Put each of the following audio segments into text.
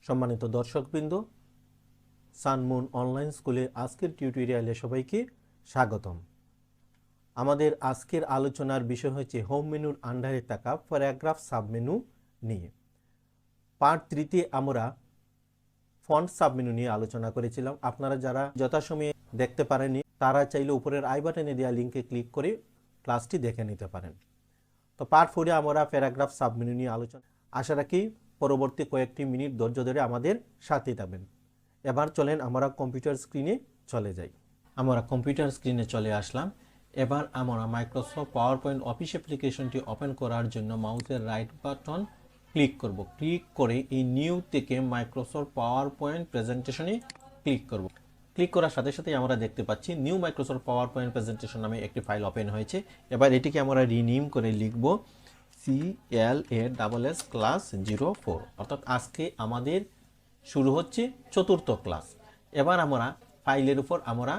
সম্মানিত দর্শকবৃন্দ, Sunmoon online স্কুলের আজকের টিউটোরিয়ালে সবাইকে স্বাগতম। আমাদের আজকের আলোচনার বিষয় হচ্ছে হোম মেনুর আন্ডারে থাকা প্যারাগ্রাফ সাবমেনু নিয়ে। পার্ট 3তে আমরা ফন্ট সাবমেনু নিয়ে আলোচনা করেছিলাম। আপনারা যারা যথাসময়ে দেখতে পারেননি তারা চাইলে উপরের আই বাটনে দেওয়া লিঙ্কে ক্লিক করে ক্লাসটি দেখে নিতে পারেন। তো পার্ট 4-এ আমরা প্যারাগ্রাফ সাবমেনু নিয়ে আলোচনা। আশা রাখি পরবর্তী কয়েকটি মিনিট ধৈর্য ধরে আমাদের সাথে থাকবেন। এবার চলেন আমরা কম্পিউটার স্ক্রিনে চলে যাই। আমরা কম্পিউটার স্ক্রিনে চলে আসলাম। এবার আমরা মাইক্রোসফট পাওয়ারপয়েন্ট অফিস অ্যাপ্লিকেশনটি ওপেন করার জন্য মাউসের রাইট বাটন ক্লিক করব। ক্লিক করে এই নিউ থেকে মাইক্রোসফট পাওয়ারপয়েন্ট প্রেজেন্টেশনে ক্লিক করব। ক্লিক করার সাথে সাথে আমরা দেখতে পাচ্ছি নিউ মাইক্রোসফট পাওয়ারপয়েন্ট প্রেজেন্টেশন নামে একটি ফাইল ওপেন হয়েছে। এবার এটিকে আমরা রিনেম করে লিখব CLASS ক্লাস 04, অর্থাৎ আজকে আমাদের শুরু হচ্ছে চতুর্থ ক্লাস। এবার আমরা ফাইলের উপর আমরা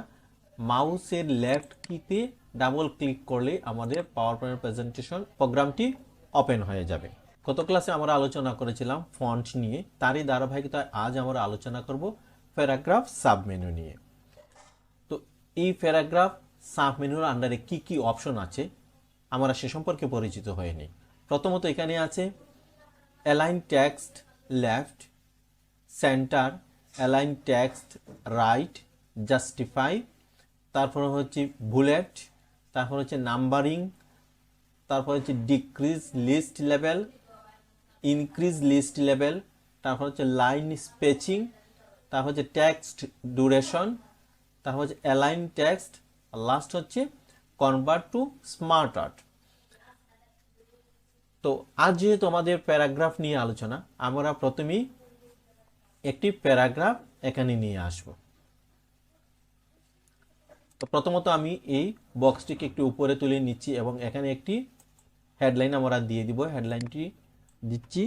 মাউসের লেফট কিতে ডাবল ক্লিক করলে আমাদের পাওয়ার পয়েন্ট প্রেজেন্টেশন প্রোগ্রামটি ওপেন হয়ে যাবে। গত ক্লাসে আমরা আলোচনা করেছিলাম ফন্ট নিয়ে, তারই ধারাবাহিকতায় আজ আমরা আলোচনা করব প্যারাগ্রাফ সাবমেনু নিয়ে। তো এই প্যারাগ্রাফ সাবমেনুর আন্ডারে কি কি অপশন আছে আমরা সে সম্পর্কে পরিচিত হয়ে নিই। প্রথমত এখানে আছে align text left, centre, align text right, justify, তারপর হচ্ছে বুলেট, তারপর হচ্ছে নাম্বারিং, তারপর হচ্ছে decrease list level, increase list level, তারপর হচ্ছে লাইন স্পেচিং, তারপর হচ্ছে টেক্সট ডিউরেশন, তারপর হচ্ছে অ্যালাইন টেক্সট, লাস্ট হচ্ছে কনভার্ট টু স্মার্ট আর্ট। তো আজ যেহেতু আমাদের প্যারাগ্রাফ নিয়ে আলোচনা, আমরা প্রথমেই একটি প্যারাগ্রাফ এখানে নিয়ে আসব। তো প্রথমত আমি এই বক্সটিকে একটু উপরে তুলে নিচ্ছি এবং এখানে একটি হেডলাইন আমরা দিয়ে দিব। হেডলাইনটি দিচ্ছি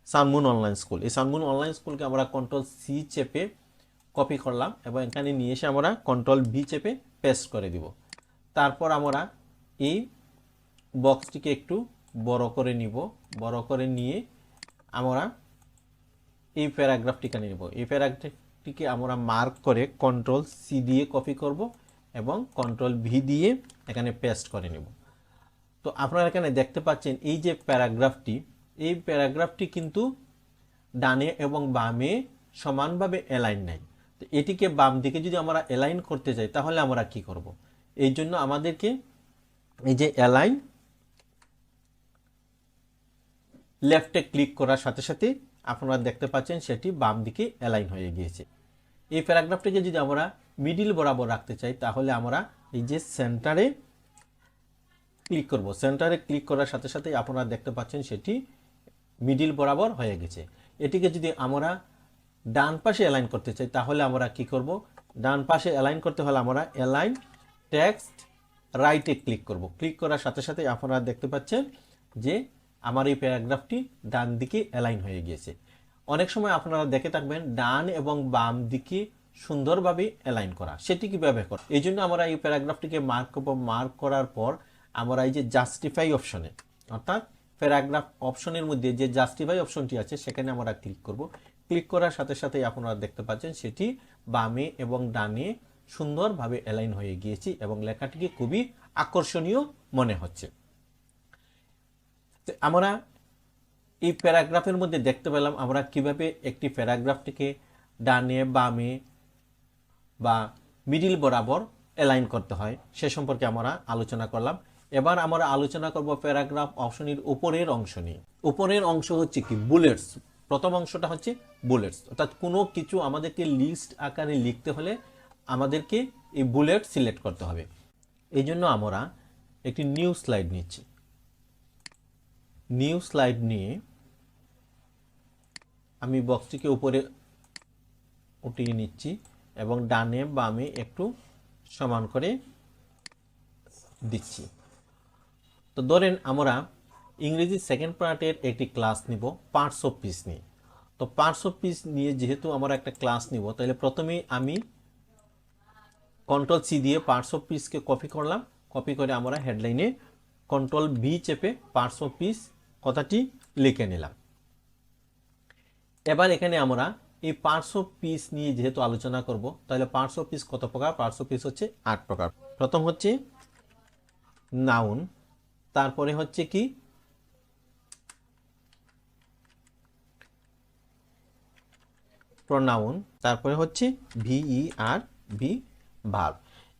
সানমুন অনলাইন স্কুল। এই সানমুন অনলাইন স্কুলকে আমরা Ctrl+C চেপে কপি করলাম এবং এখানে নিয়ে এসে আমরা Ctrl+V চেপে পেস্ট করে দিব। তারপর আমরা এই বক্সটিকে একটু বড় করে নিব। বড় করে নিয়ে আমরা এই প্যারাগ্রাফটিকে নিব। এই প্যারাগ্রাফটিকে আমরা মার্ক করে Ctrl+C দিয়ে কপি করব এবং Ctrl+V দিয়ে এখানে পেস্ট করে নেব। তো আপনারা এখানে দেখতে পাচ্ছেন এই যে প্যারাগ্রাফটি, এই প্যারাগ্রাফটি কিন্তু ডানে এবং বামে সমানভাবে অ্যালাইন নাই। তো এটিকে বাম দিকে যদি আমরা অ্যালাইন করতে চাই তাহলে আমরা কি করব? এই জন্য আমাদেরকে এই যে অ্যালাইন লেফটে ক্লিক করার সাথে সাথে আপনারা দেখতে পাচ্ছেন সেটি বাম দিকে অ্যালাইন হয়ে গিয়েছে। এই প্যারাগ্রাফটিকে যদি আমরা মিডিল বরাবর রাখতে চাই তাহলে আমরা এই যে সেন্টারে ক্লিক করব। সেন্টারে ক্লিক করার সাথে সাথে আপনারা দেখতে পাচ্ছেন সেটি মিডিল বরাবর হয়ে গেছে। এটিকে যদি আমরা ডান পাশে অ্যালাইন করতে চাই তাহলে আমরা কি করব? ডান পাশে অ্যালাইন করতে হলে আমরা অ্যালাইন টেক্সট রাইটে ক্লিক করব। ক্লিক করার সাথে সাথে আপনারা দেখতে পাচ্ছেন যে আমার এই প্যারাগ্রাফটি ডান দিকে অ্যালাইন হয়ে গিয়েছে। অনেক সময় আপনারা দেখে থাকবেন ডান এবং বাম দিকে সুন্দরভাবে অ্যালাইন করা, সেটি কিভাবে করা। এই জন্য আমরা এই প্যারাগ্রাফটিকে মার্ক করব। মার্ক করার পর আমরা এই যে জাস্টিফাই অপশনে, অর্থাৎ প্যারাগ্রাফ অপশনের মধ্যে যে জাস্টিফাই অপশনটি আছে সেখানে আমরা ক্লিক করব। ক্লিক করার সাথে সাথে আপনারা দেখতে পাচ্ছেন সেটি বামে এবং ডানে সুন্দরভাবে অ্যালাইন হয়ে গিয়েছে এবং লেখাটিকে খুবই আকর্ষণীয় মনে হচ্ছে। আমরা এই প্যারাগ্রাফের মধ্যে দেখতে পেলাম আমরা কিভাবে একটি প্যারাগ্রাফটিকে ডানে বামে বা মিডিল বরাবর অ্যালাইন করতে হয় সে সম্পর্কে আমরা আলোচনা করলাম। এবার আমরা আলোচনা করব প্যারাগ্রাফ অপশনের উপরের অংশ নিয়ে। উপরের অংশ হচ্ছে কি? বুলেটস। প্রথম অংশটা হচ্ছে বুলেটস, অর্থাৎ কোনো কিছু আমাদেরকে লিস্ট আকারে লিখতে হলে আমাদেরকে এই বুলেট সিলেক্ট করতে হবে। এই জন্য আমরা একটি নিউ স্লাইড নিচ্ছি। নিউ স্লাইড নিয়ে আমি বক্সটিকে উপরে উঠিয়ে নিচ্ছি এবং ডানে বামে একটু সমান করে দিচ্ছি। তো ধরেন আমরা ইংরেজি সেকেন্ড পার্টের একটি ক্লাস নিব পার্টস অফ স্পিচ নিয়ে। তো পার্টস অফ স্পিচ নিয়ে যেহেতু আমরা একটা ক্লাস নিব, তাহলে প্রথমেই আমি Ctrl+C দিয়ে পার্টস অফ স্পিচকে কপি করলাম। কপি করে আমরা হেডলাইনে Ctrl+V চেপে পার্টস অফ স্পিচ কথাটি লিখে নিলাম। এবার এখানে আমরা এই পার্টস অফ পিস নিয়ে যেহেতু আলোচনা করব, তাহলে পার্টস অফ পিস কত প্রকার? পার্টস অফ পিস হচ্ছে 8 প্রকার। প্রথম হচ্ছে নাউন, তারপরে হচ্ছে কি প্রোনাউন, তারপরে হচ্ছে VER, ভার্ব।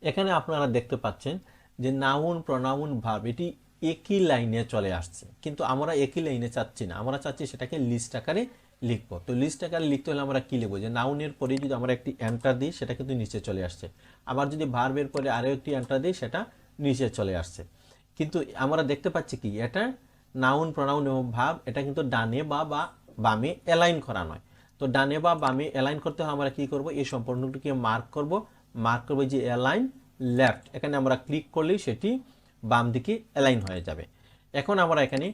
এখানে আপনারা দেখতে পাচ্ছেন যে নাউন, প্রোনাউন, ভার্ব এটি একই লাইনে চলে আসছে, কিন্তু আমরা একই লাইনে চাচ্ছি না, আমরা চাচ্ছি সেটাকে লিস্ট আকারে লিখবো। তো লিস্ট আকারে লিখতে হলে আমরা কি লিখবো? যে নাউনের পরে যদি আমরা একটি এন্টার দিই সেটা কিন্তু নিচে চলে আসছে, আবার যদি ভার্বের পরে আরও একটি এন্টার দিই সেটা নিচে চলে আসছে। কিন্তু আমরা দেখতে পাচ্ছি কি এটা নাউন, প্রোনাউন এবং ভার্ব এটা কিন্তু ডানে বা বামে অ্যালাইন করা নয়। তো ডানে বা বামে অ্যালাইন করতে হলে আমরা কি করব? এই সম্পূর্ণটিকে মার্ক করব যে অ্যালাইন লেফট, এখানে আমরা ক্লিক করলেই সেটি বাম দিকে অ্যালাইন হয়ে যাবে। এখন আমরা এখানে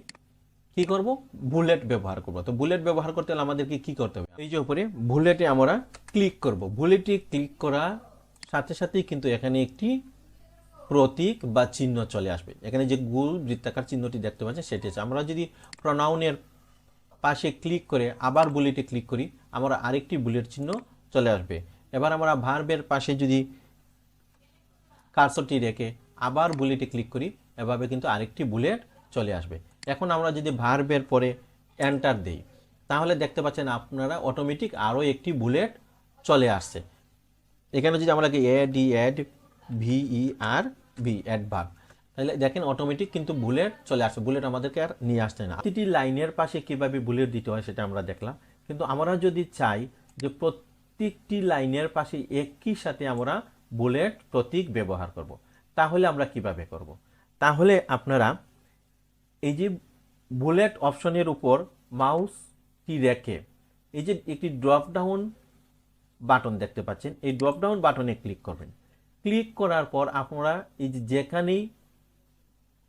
কি করব? বুলেট ব্যবহার করব। তো বুলেট ব্যবহার করতে হলে আমাদেরকে কি করতে হবে? এই যে উপরে বুলেটে আমরা ক্লিক করব। বুলেটে ক্লিক করার সাথে সাথেই কিন্তু এখানে একটি প্রতীক বা চিহ্ন চলে আসবে। এখানে যে গোল বৃত্তাকার চিহ্নটি দেখতে পাচ্ছেন সেটি আছে। আমরা যদি প্রোনাউনের পাশে ক্লিক করে আবার বুলেটে ক্লিক করি, আমরা আরেকটি বুলেট চিহ্ন চলে আসবে। এবার আমরা ভার্বের পাশে যদি কার্সরটি রেখে আবার বুলেটে ক্লিক করি, এভাবে কিন্তু আরেকটি বুলেট চলে আসবে। এখন আমরা যদি ভার্বের পরে এন্টার দেই, তাহলে দেখতে পাচ্ছেন আপনারা অটোমেটিক আরও একটি বুলেট চলে আসছে। এখানে যদি আমরা অ্যাড VER অ্যাড ভার্ব, তাহলে দেখেন অটোমেটিক কিন্তু বুলেট চলে আসছে, বুলেট আমাদেরকে আর নিয়ে আসছে না। প্রতিটি লাইনের পাশে কিভাবে বুলেট দিতে হয় সেটা আমরা দেখলাম, কিন্তু আমরা যদি চাই যে প্রত্যেকটি লাইনের পাশে একই সাথে আমরা বুলেট প্রতীক ব্যবহার করব, তাহলে আমরা কিভাবে করব? তাহলে আপনারা এই যে বুলেট অপশনের উপর মাউসটি রেখে এই যে একটি ড্রপ ডাউন বাটন দেখতে পাচ্ছেন, এই ড্রপ ডাউন বাটনে ক্লিক করবেন। ক্লিক করার পর আপনারা এই যে যেখানেই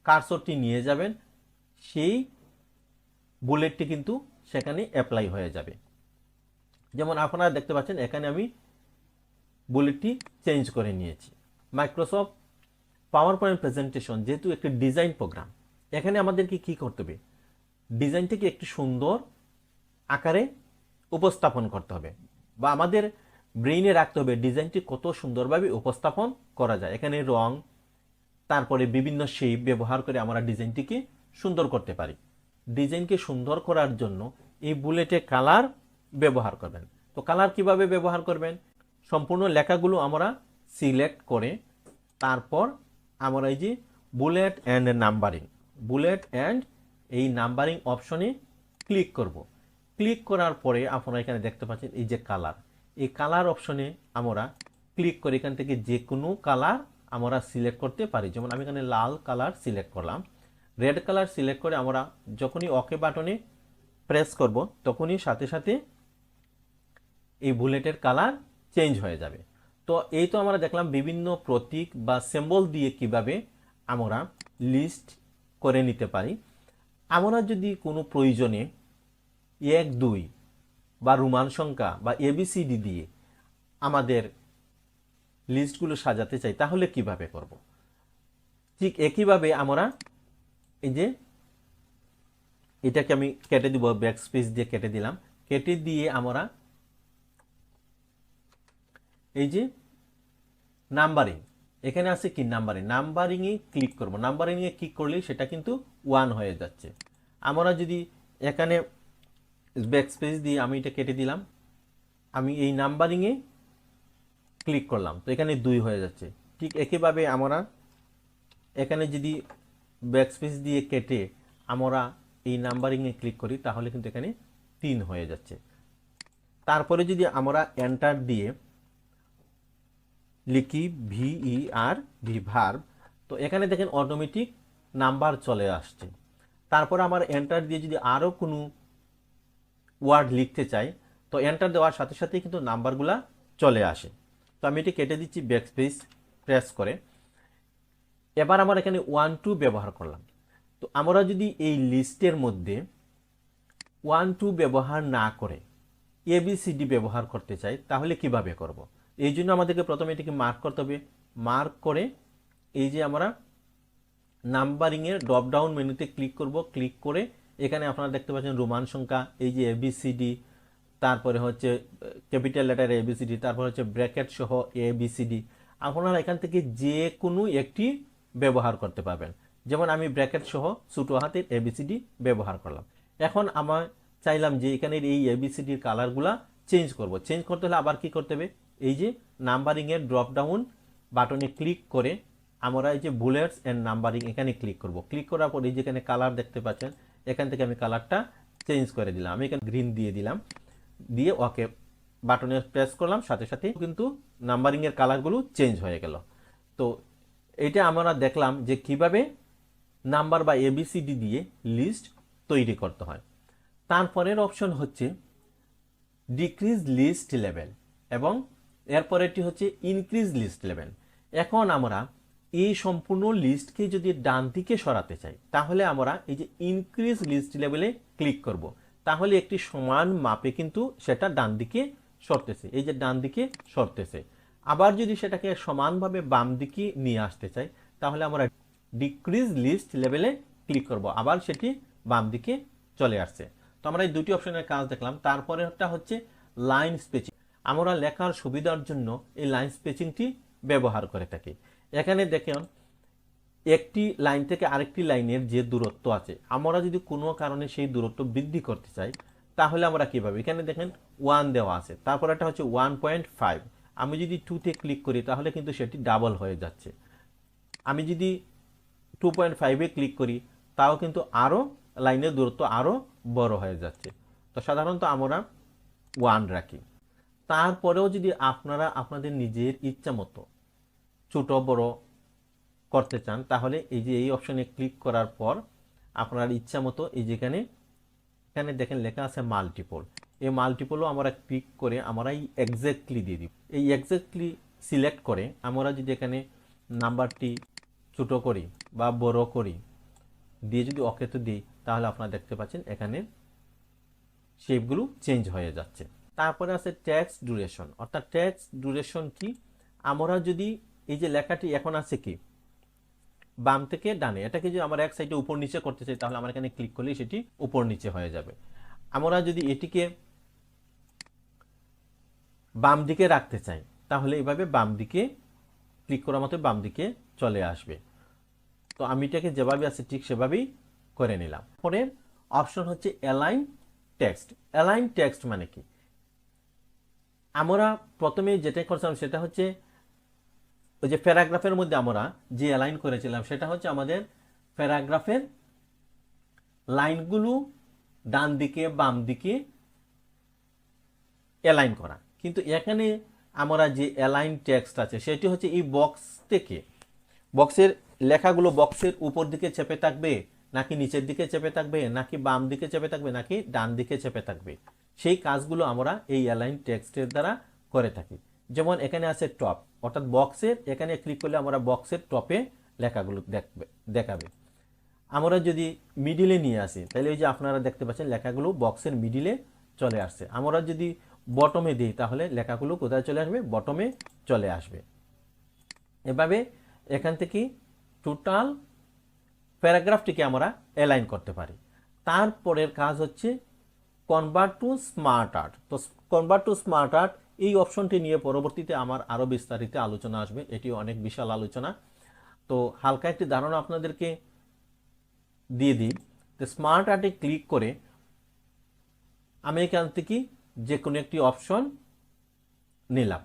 কার্সরটি নিয়ে যাবেন সেই বুলেটটি কিন্তু সেখানে অ্যাপ্লাই হয়ে যাবে। যেমন আপনারা দেখতে পাচ্ছেন এখানে আমি বুলেটটি চেঞ্জ করে নিয়েছি। মাইক্রোসফট পাওয়ার পয়েন্ট প্রেজেন্টেশন যেহেতু একটি ডিজাইন প্রোগ্রাম, এখানে আমাদেরকে কি করতে হবে? ডিজাইনটিকে একটি সুন্দর আকারে উপস্থাপন করতে হবে, বা আমাদের ব্রেইনে রাখতে হবে ডিজাইনটি কত সুন্দরভাবে উপস্থাপন করা যায়। এখানে রং, তারপরে বিভিন্ন শেপ ব্যবহার করে আমরা ডিজাইনটিকে সুন্দর করতে পারি। ডিজাইনকে সুন্দর করার জন্য এই বুলেটে কালার ব্যবহার করবেন। তো কালার কিভাবে ব্যবহার করবেন? সম্পূর্ণ লেখাগুলো আমরা সিলেক্ট করে তারপর আমরা এই যে বুলেট অ্যান্ড নাম্বারিং অপশনে ক্লিক করব। ক্লিক করার পরে আপনারা এখানে দেখতে পাচ্ছেন এই যে কালার, এই কালার অপশনে আমরা ক্লিক করে এখান থেকে যে কোনো কালার আমরা সিলেক্ট করতে পারি। যেমন আমি এখানে লাল কালার সিলেক্ট করলাম, রেড কালার সিলেক্ট করে আমরা যখনই ওকে বাটনে প্রেস করব তখনই সাথে সাথে এই বুলেটের কালার চেঞ্জ হয়ে যাবে। তো এই তো আমরা দেখলাম বিভিন্ন প্রতীক বা সিম্বল দিয়ে কিভাবে আমরা লিস্ট করে নিতে পারি। আমরা যদি কোনো প্রয়োজনে 1, 2 বা রোমান সংখ্যা বা ABCD দিয়ে আমাদের লিস্টগুলো সাজাতে চাই, তাহলে কিভাবে করব? ঠিক একইভাবে আমরা এই যে এটাকে আমি কেটে দিব, ব্যাকস্পেস দিয়ে কেটে দিলাম, কেটে দিয়ে আমরা এই যে নাম্বারিং, এখানে আছে কি নাম্বারিংয়ে ক্লিক করব। নাম্বারিংয়ে ক্লিক করলেই সেটা কিন্তু 1 হয়ে যাচ্ছে। আমরা যদি এখানে ব্যাকস্পেস দিয়ে আমি এটা কেটে দিলাম, আমি এই নাম্বারিংয়ে ক্লিক করলাম, তো এখানে 2 হয়ে যাচ্ছে। ঠিক একইভাবে আমরা এখানে যদি ব্যাকস্পেস দিয়ে কেটে আমরা এই নাম্বারিংয়ে ক্লিক করি তাহলে কিন্তু এখানে 3 হয়ে যাচ্ছে। তারপরে যদি আমরা এন্টার দিয়ে লিখি VER ভার্ব, তো এখানে দেখেন অটোমেটিক নাম্বার চলে আসছে। তারপর আমার এন্টার দিয়ে যদি আরও কোনো ওয়ার্ড লিখতে চাই, তো এন্টার দেওয়ার সাথে সাথেই কিন্তু নাম্বারগুলা চলে আসে। তো আমি এটি কেটে দিচ্ছি ব্যাকস্পেস প্রেস করে। এবার আমার এখানে 1, 2 ব্যবহার করলাম। তো আমরা যদি এই লিস্টের মধ্যে 1, 2 ব্যবহার না করে ABCD ব্যবহার করতে চাই তাহলে কিভাবে করব? এই জন্য আমাদেরকে প্রথমে এটিকে মার্ক করতে হবে। মার্ক করে এই যে আমরা নাম্বারিংয়ের ড্রপ ডাউন মেনুতে ক্লিক করব। ক্লিক করে এখানে আপনারা দেখতে পাচ্ছেন রোমান সংখ্যা, এই যে ABCD তারপরে হচ্ছে ক্যাপিটাল লেটার ABCD, তারপর হচ্ছে ব্র্যাকেট সহ ABCD। আপনারা এখান থেকে যে কোনো একটি ব্যবহার করতে পারবেন। যেমন আমি ব্র্যাকেট সহ ছোট হাতের ABCD ব্যবহার করলাম। এখন আমার চাইলাম যে এখানের এই ABCDর কালারগুলা চেঞ্জ করব। চেঞ্জ করতে হলে আবার কি করতে হবে, এই যে নাম্বারিংয়ের ড্রপ ডাউন বাটনে ক্লিক করে আমরা এই যে বুলেটস এন্ড নাম্বারিং এখানে ক্লিক করব। ক্লিক করার পর এই যেখানে কালার দেখতে পাচ্ছেন, এখান থেকে আমি কালারটা চেঞ্জ করে দিলাম। আমি এখানে গ্রিন দিয়ে দিলাম, দিয়ে ওকে বাটনে প্রেস করলাম, সাথে সাথে কিন্তু নাম্বারিংয়ের কালারগুলো চেঞ্জ হয়ে গেল। তো এটা আমরা দেখলাম যে কিভাবে নাম্বার বা ABCD দিয়ে লিস্ট তৈরি করতে হয়। তারপরের অপশন হচ্ছে ডিক্রিজ লিস্ট লেভেল এবং এরপরেরটি হচ্ছে ইনক্রিজ লিস্ট লেভেল। এখন আমরা এই সম্পূর্ণ লিস্টকে যদি ডান দিকে সরাতে চাই, তাহলে আমরা এই যে ইনক্রিজ লিস্ট লেভেলে ক্লিক করব। তাহলে একটি সমান মাপে কিন্তু সেটা ডান দিকে সরতেছে, এই যে ডান দিকে সরতেছে। আবার যদি সেটাকে সমানভাবে বাম দিকে নিয়ে আসতে চাই, তাহলে আমরা ডিক্রিজ লিস্ট লেভেলে ক্লিক করব, আবার সেটি বাম দিকে চলে আসছে। তো আমরা এই দুটি অপশনের কাজ দেখলাম। তারপরেরটা হচ্ছে লাইন স্পেচিং। আমরা লেখার সুবিধার জন্য এই লাইন স্পেচিংটি ব্যবহার করে থাকি। এখানে দেখেন একটি লাইন থেকে আরেকটি লাইনের যে দূরত্ব আছে, আমরা যদি কোনো কারণে সেই দূরত্ব বৃদ্ধি করতে চাই, তাহলে আমরা কিভাবে, এখানে দেখেন 1 দেওয়া আছে, তারপর একটা হচ্ছে 1.5। আমি যদি 2তে ক্লিক করি তাহলে কিন্তু সেটি ডাবল হয়ে যাচ্ছে। আমি যদি 2.5-এ ক্লিক করি তাও কিন্তু আরও লাইনের দূরত্ব আরও বড় হয়ে যাচ্ছে। তো সাধারণত আমরা 1 রাখি। তারপরেও যদি আপনারা আপনাদের নিজের ইচ্ছা মতো ছোট বড় করতে চান, তাহলে এই যে এই অপশনে ক্লিক করার পর আপনার ইচ্ছা মতো এই যেখানে এখানে দেখেন লেখা আছে মাল্টিপল, এই মাল্টিপলও আমরা ক্লিক করে আমরা এই এক্স্যাক্টলি দিয়ে দিব। এই এক্স্যাক্টলি সিলেক্ট করে আমরা যদি এখানে নাম্বারটি ছোট করি বা বড় করি, দিয়ে যদি ওকেতে দিই, তাহলে আপনারা দেখতে পাচ্ছেন এখানে শেপগুলো চেঞ্জ হয়ে যাচ্ছে। তারপরে আছে টেক্সট ডিউরেশন, অর্থাৎ টেক্সট ডিউরেশন কি, আমরা যদি এই যে লেখাটি এখন আছে কি বাম থেকে ডানে, এটাকে যদি আমরা এক সাইডে উপর নিচে করতে চাই, তাহলে আমরা এখানে ক্লিক করলে সেটি উপর নিচে হয়ে যাবে। আমরা যদি এটিকে বাম দিকে রাখতে চাই, তাহলে এইভাবে বাম দিকে ক্লিক করার মতো বাম দিকে চলে আসবে। তো আমি এটাকে যেভাবে আছে ঠিক সেভাবেই করে নিলাম। পরে অপশন হচ্ছে অ্যালাইন টেক্সট। অ্যালাইন টেক্সট মানে কি, আমরা প্রথমে যেটা করছিলাম সেটা হচ্ছে ওই যে প্যারাগ্রাফের মধ্যে আমরা যে অ্যালাইন করেছিলাম, সেটা হচ্ছে আমাদের প্যারাগ্রাফের লাইনগুলো ডান দিকে বাম দিকে অ্যালাইন করা। কিন্তু এখানে আমরা যে অ্যালাইন টেক্সট আছে সেটি হচ্ছে এই বক্স থেকে, বক্সের লেখাগুলো বক্সের উপর দিকে চেপে থাকবে নাকি নিচের দিকে চেপে থাকবে, নাকি বাম দিকে চেপে থাকবে, নাকি ডান দিকে চেপে থাকবে, সেই কাজগুলো আমরা এই অ্যালাইন টেক্সটের দ্বারা করে থাকি। যেমন এখানে আছে টপ, অর্থাৎ বক্সের এখানে ক্লিক করলে আমরা বক্সের টপে লেখাগুলো দেখাবে। আমরা যদি মিডিলে নিয়ে আসি, তাহলে ওই যে আপনারা দেখতে পাচ্ছেন লেখাগুলো বক্সের মিডিলে চলে আসছে। আমরা যদি বটমে দিই, তাহলে লেখাগুলো কোথায় চলে আসবে, বটমে চলে আসবে। এভাবে এখান থেকে টোটাল প্যারাগ্রাফটিকে আমরা অ্যালাইন করতে পারি। তারপরের কাজ হচ্ছে কনভার্ট টু স্মার্ট আর্ট। তো কনভার্ট টু স্মার্ট আর্ট এই অপশনটি নিয়ে পরবর্তীতে আমার আরও বিস্তারিত আলোচনা আসবে, এটি অনেক বিশাল আলোচনা। তো হালকা একটি ধারণা আপনাদেরকে দিয়ে দিই। তো স্মার্ট আর্টে ক্লিক করে আমি এখান থেকে যে কোনো একটি অপশন নিলাম,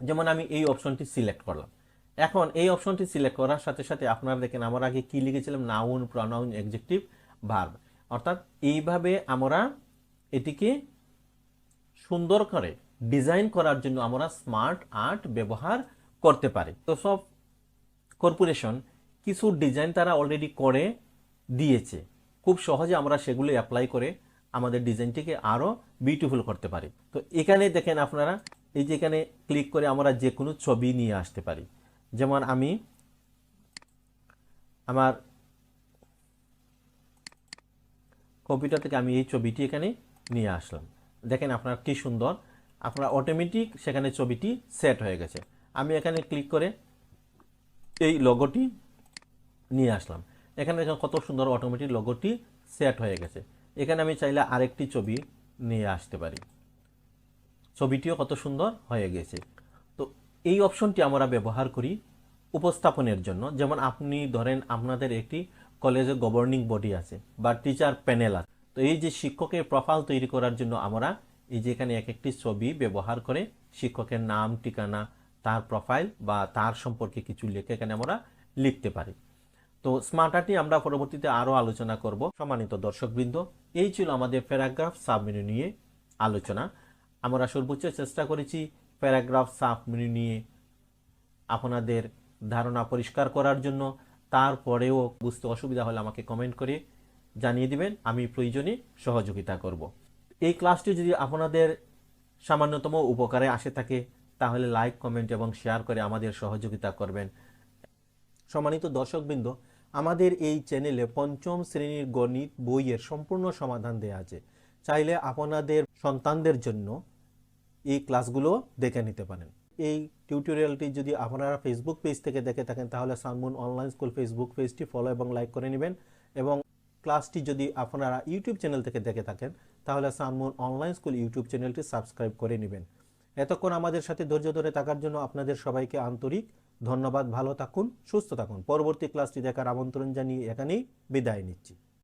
যেমন আমি এই অপশনটি সিলেক্ট করলাম। এখন এই অপশনটি সিলেক্ট করার সাথে সাথে আপনারা দেখেন আমার আগে কি লিখেছিলাম, নাউন, প্রনাউন, অ্যাডজেক্টিভ, ভার্ব। অর্থাৎ এইভাবে আমরা এটিকে সুন্দর করে ডিজাইন করার জন্য আমরা স্মার্ট আর্ট ব্যবহার করতে পারি। তো সব কর্পোরেশন কিছু ডিজাইন তারা অলরেডি করে দিয়েছে, খুব সহজে আমরা সেগুলো অ্যাপ্লাই করে আমাদের ডিজাইনটিকে আরও বিউটিফুল করতে পারি। তো এখানে দেখেন আপনারা এই যে এখানে ক্লিক করে আমরা যে কোনো ছবি নিয়ে আসতে পারি। যেমন আমি আমার কম্পিউটার থেকে আমি এই ছবিটি এখানে নিয়ে আসলাম। দেখেন আপনারা কি সুন্দর, আপনারা অটোমেটিক সেখানে ছবিটি সেট হয়ে গেছে। আমি এখানে ক্লিক করে এই লোগোটি নিয়ে আসলাম, এখানে দেখেন কত সুন্দর অটোমেটিক লোগোটি সেট হয়ে গেছে। এখানে আমি চাইলে আরেকটি ছবি নিয়ে আসতে পারি। ছবিটিও কত সুন্দর হয়ে গেছে। তো এই অপশনটি আমরা ব্যবহার করি উপস্থাপনের জন্য। যেমন আপনি ধরেন আপনাদের একটি কলেজে গভর্নিং বডি আছে বা টিচার প্যানেল আছে, তো এই যে শিক্ষকের প্রোফাইল তৈরি করার জন্য আমরা এই যে এখানে এক একটি ছবি ব্যবহার করে শিক্ষকের নাম, ঠিকানা, তার প্রোফাইল বা তার সম্পর্কে কিছু লিখে এখানে আমরা লিখতে পারি। তো স্মার্টারটি আমরা পরবর্তীতে আরও আলোচনা করব। সম্মানিত দর্শকবৃন্দ, এই ছিল আমাদের প্যারাগ্রাফ সাবমেনু নিয়ে আলোচনা। আমরা সর্বোচ্চ চেষ্টা করেছি প্যারাগ্রাফ সাবমেনু নিয়ে আপনাদের ধারণা পরিষ্কার করার জন্য। তারপরেও বুঝতে অসুবিধা হলে আমাকে কমেন্ট করে জানিয়ে দিবেন, আমি প্রয়োজনে সহযোগিতা করব। এই ক্লাসটি যদি আপনাদের সামান্যতম উপকারে আসে থাকে তাহলে লাইক, কমেন্ট এবং শেয়ার করে আমাদের সহযোগিতা করবেন। সম্মানিত দর্শকবৃন্দ, আমাদের এই চ্যানেলে পঞ্চম শ্রেণীর গণিত বইয়ের সম্পূর্ণ সমাধান দেওয়া আছে। চাইলে আপনাদের সন্তানদের জন্য এই ক্লাসগুলো দেখে নিতে পারেন। এই টিউটোরিয়ালটি যদি আপনারা ফেসবুক পেজ থেকে দেখে থাকেন তাহলে সানমুন অনলাইন স্কুল ফেসবুক পেজটি ফলো এবং লাইক করে নেবেন, এবং ক্লাসটি যদি আপনারা ইউটিউব চ্যানেল থেকে দেখে থাকেন তাহলে সানমুন অনলাইন স্কুল ইউটিউব চ্যানেলটি সাবস্ক্রাইব করে নেবেন। এতক্ষণ আমাদের সাথে ধৈর্য ধরে থাকার জন্য আপনাদের সবাইকে আন্তরিক ধন্যবাদ। ভালো থাকুন, সুস্থ থাকুন। পরবর্তী ক্লাসটি দেখার আমন্ত্রণ জানিয়ে এখানেই বিদায় নিচ্ছি।